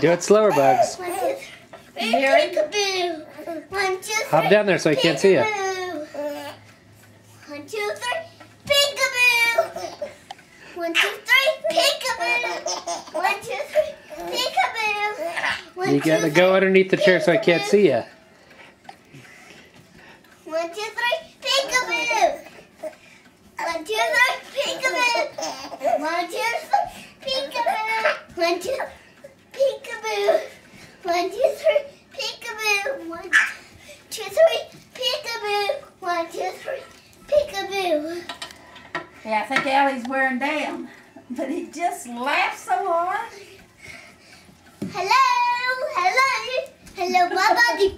Do it slower, Bugs. 1, 2, 3, peekaboo. 1, 2, 3. Hop down there so I can't see you. 1, 2, 3, peekaboo. 1, 2, 3, peekaboo. 1, 2, 3, peekaboo. You gotta go underneath the chair so I can't see you. 1, 2, 3, peekaboo. 1, 2, 3, peekaboo. 1, 2, 3, peekaboo. 1, 2, peekaboo. 1, 2, 3, peekaboo. 1, 2, 3, peekaboo. 1, 2, 3, peekaboo. Yeah, I think Allie's wearing down, but he just laughs so hard. Hello, hello, hello, my buddy.